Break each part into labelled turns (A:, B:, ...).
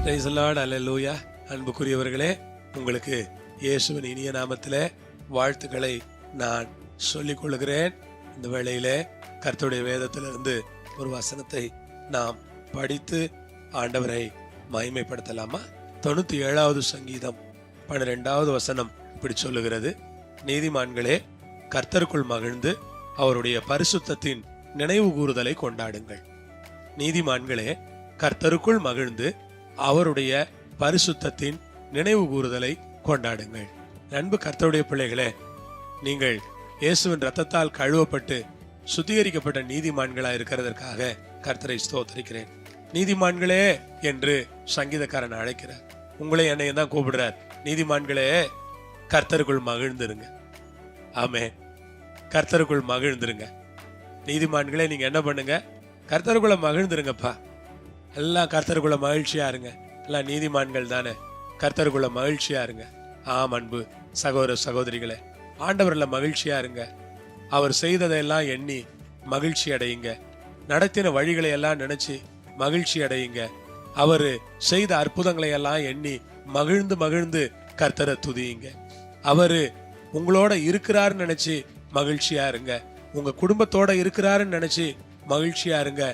A: Price the Lord, அல்லேலூயா. அன்புக்குரியவர்களே, உங்களுக்கு இயேசுவின் இனிய நாமத்திலே வாழ்த்துக்களை நான் சொல்லிக் கொள்கிறேன். இந்த வேளையிலே கர்த்தருடைய வேதத்திலிருந்து ஒரு வசனத்தை நாம் படித்து ஆண்டவரை மகிமைப்படுத்தலாமா? 97வது சங்கீதம் 12வது வசனம் இப்படி சொல்லுகிறது: நீதிமான்களே, கர்த்தருக்குள் மகிழ்ந்து அவருடைய பரிசுத்தத்தின் நினைவு கூறுதலை கொண்டாடுங்கள். நீதிமான்களே, கர்த்தருக்குள் மகிழ்ந்து அவருடைய பரிசுத்தத்தின் நினைவு கூறுதலை கொண்டாடுங்கள். அன்பு கர்த்தருடைய பிள்ளைகளே, நீங்கள் இயேசுவின் இரத்தத்தால் கழுவப்பட்டு சுத்திகரிக்கப்பட்ட நீதிமான்களா இருக்கிறதற்காக கர்த்தரை ஸ்தோத்திரிக்கிறேன். நீதிமான்களே என்று சங்கீதக்காரன் அழைக்கிறார். உங்களை என்னையும் தான் கூப்பிடுறார். நீதிமான்களே, கர்த்தருக்குள் மகிழ்ந்துருங்க. ஆமென். கர்த்தருக்குள் மகிழ்ந்துருங்க. நீதிமான்களே, நீங்க என்ன பண்ணுங்க? கர்த்தருக்குள்ள மகிழ்ந்துருங்கப்பா. எல்லாம் கர்த்தருக்குள்ள மகிழ்ச்சியா இருங்க. எல்லாம் நீதிமான்கள் தானே, கர்த்தருக்குள்ள மகிழ்ச்சியா இருங்க. ஆம் அன்பு சகோதர சகோதரிகளே, ஆண்டவர்ல மகிழ்ச்சியா இருங்க. அவர் செய்ததையெல்லாம் எண்ணி மகிழ்ச்சி அடையுங்க. நடத்தின வழிகளை எல்லாம் நினைச்சு மகிழ்ச்சி அடையுங்க. அவரு செய்த அற்புதங்களை எல்லாம் எண்ணி மகிழ்ந்து மகிழ்ந்து கர்த்தரை துதியுங்க. அவரு உங்களோட இருக்கிறாருன்னு நினைச்சு மகிழ்ச்சியா இருங்க. உங்க குடும்பத்தோட இருக்கிறாருன்னு நினைச்சு மகிழ்ச்சியா இருங்க.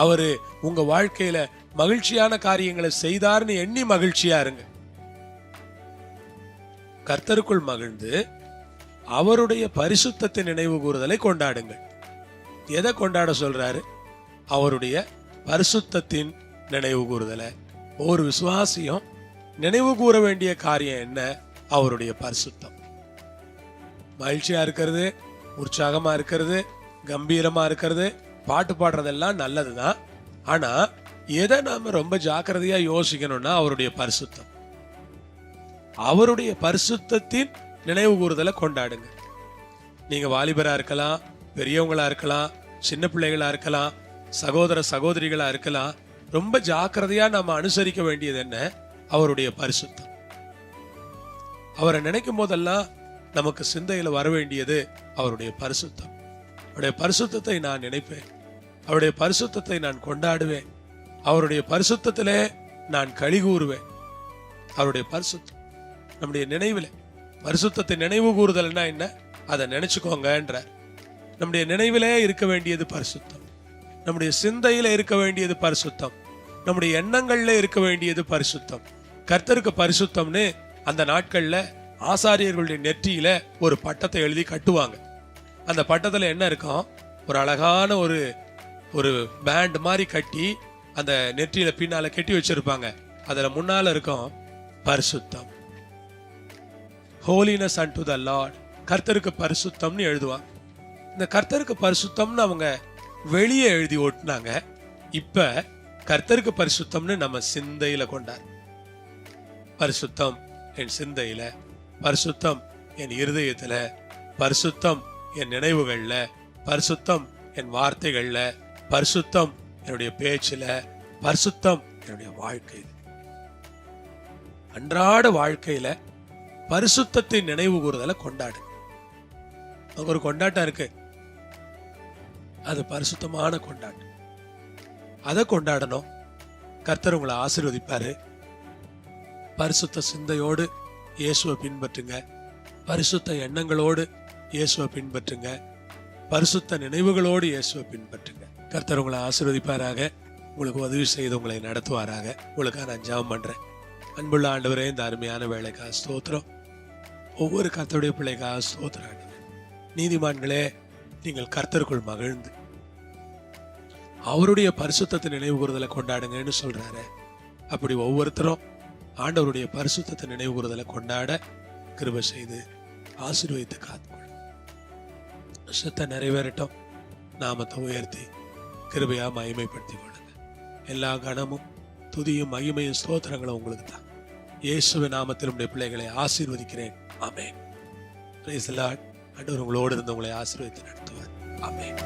A: அவரு உங்க வாழ்க்கையில மகிழ்ச்சியான காரியங்களை செய்தார்னு எண்ணி மகிழ்ச்சியா இருங்க. கர்த்தருக்குள் மகிழ்ந்து அவருடைய பரிசுத்தத்தின் நினைவு கூறுதலை கொண்டாடுங்கள். எதை கொண்டாட சொல்றாரு? அவருடைய பரிசுத்தத்தின் நினைவு கூறுதலை. ஒரு விசுவாசியம் நினைவு கூற வேண்டிய காரியம் என்ன? அவருடைய பரிசுத்தம். மகிழ்ச்சியா இருக்கிறது, உற்சாகமா இருக்கிறது, கம்பீரமா இருக்கிறது, பாட்டு பாடுறதெல்லாம் நல்லதுதான். ஆனா எதை நாம ரொம்ப ஜாக்கிரதையா யோசிக்கணும்னா அவருடைய பரிசுத்தம். அவருடைய பரிசுத்தத்தின் நினைவு கூறுதலை கொண்டாடுங்க. நீங்க வாலிபரா இருக்கலாம், பெரியவங்களா இருக்கலாம், சின்ன பிள்ளைகளா இருக்கலாம், சகோதர சகோதரிகளா இருக்கலாம். ரொம்ப ஜாக்கிரதையா நாம அனுசரிக்க வேண்டியது என்ன? அவருடைய பரிசுத்தம். அவரை நினைக்கும் போதெல்லாம் நமக்கு சிந்தையில வர வேண்டியது அவருடைய பரிசுத்தம். அவருடைய பரிசுத்தத்தை நான் நினைப்பேன். அவருடைய பரிசுத்தத்தை நான் கொண்டாடுவேன். அவருடைய பரிசுத்தத்திலே நான் களி கூறுவேன். அவருடைய பரிசுத்தம் நம்முடைய நினைவில். பரிசுத்தத்தை நினைவு கூறுதல்னா என்ன? அதை நினைச்சுக்கோங்கன்ற. நம்முடைய நினைவிலே இருக்க வேண்டியது பரிசுத்தம். நம்முடைய சிந்தையில இருக்க வேண்டியது பரிசுத்தம். நம்முடைய எண்ணங்கள்ல இருக்க வேண்டியது பரிசுத்தம். கர்த்தருக்கு பரிசுத்தம்னு அந்த நாட்கள்ல ஆசாரியர்களுடைய நெற்றியில ஒரு பட்டத்தை எழுதி கட்டுவாங்க. அந்த பட்டத்துல என்ன இருக்கும்? ஒரு அழகான ஒரு பேண்ட் மாதிரி கட்டி அந்த நெற்றியில பின்னால கட்டி வச்சிருப்பாங்க. அதுல முன்னால இருக்கும் பரிசுத்தம். Holiness and the Lord. கர்த்தருக்கு பரிசுத்தம்னு எழுதுவாங்க. இந்த கர்த்தருக்கு பரிசுத்தம்னு அவங்க வெளியே எழுதி ஓட்டுனாங்க. இப்ப கர்த்தருக்கு பரிசுத்தம்னு நம்ம சிந்தையில கொண்டார். பரிசுத்தம் என் சிந்தையில, பரிசுத்தம் என் இருதயத்துல, பரிசுத்தம் என் நினைவுகள்ல, பரிசுத்தம் என் வார்த்தைகள்ல, பரிசுத்தம் என்னுடைய பேச்சுல, பரிசுத்தம் என்னுடைய வாழ்க்கையில. அன்றாட வாழ்க்கையில பரிசுத்தத்தின் நினைவு கூறுதலை கொண்டாடு. ஒரு கொண்டாட்டம் இருக்கு, அது பரிசுத்தமான கொண்டாட்டம். அதை கொண்டாடணும். கர்த்தர் உங்களை ஆசீர்வதிப்பாரு. பரிசுத்த சிந்தையோடு இயேசுவை பின்பற்றுங்க. பரிசுத்த எண்ணங்களோடு இயேசுவை பின்பற்றுங்க. பரிசுத்த நினைவுகளோடு இயேசுவை பின்பற்றுங்க. கர்த்தர் உங்களை ஆசீர்வதிப்பாராக. உங்களுக்கு உதவி செய்து உங்களை நடத்துவாராக. உங்களுக்காக நான் ஜெபம் பண்றேன். அன்புள்ள ஆண்டவரே, இந்த அருமையான வேலைக்காக ஸ்தோத்திரம். ஒவ்வொரு கர்த்தருடைய பிள்ளைக்காக ஸ்தோத்திரம் ஆண்டவரே. நீதிமான்களே, நீங்கள் கர்த்தருக்குள் மகிழ்ந்து அவருடைய பரிசுத்தத்தை நினைவு கூறுதலை கொண்டாடுங்கன்னு சொல்றாரு. அப்படி ஒவ்வொருத்தரும் ஆண்டவருடைய பரிசுத்தத்தை நினைவு கூறுதலை கொண்டாட கிருபை செய்து ஆசீர்வதித்து காத்துக்கொள்ளும். விஷத்தை நிறைவேறட்டும். நாமத்தை உயர்த்தி கிருபையா மகிமைப்படுத்திக் கொள்ளுங்க. எல்லா கணமும் துதியும் மகிமையும் ஸ்தோத்திரங்களும் உங்களுக்கு தான். இயேசுவின் நாமத்தில் உடைய பிள்ளைகளை ஆசீர்வதிக்கிறேன். ஆமென். Praise the Lord. ஆண்டவர் உங்களோடு இருந்து உங்களை ஆசீர்வதித்து நடத்துவார். ஆமென்.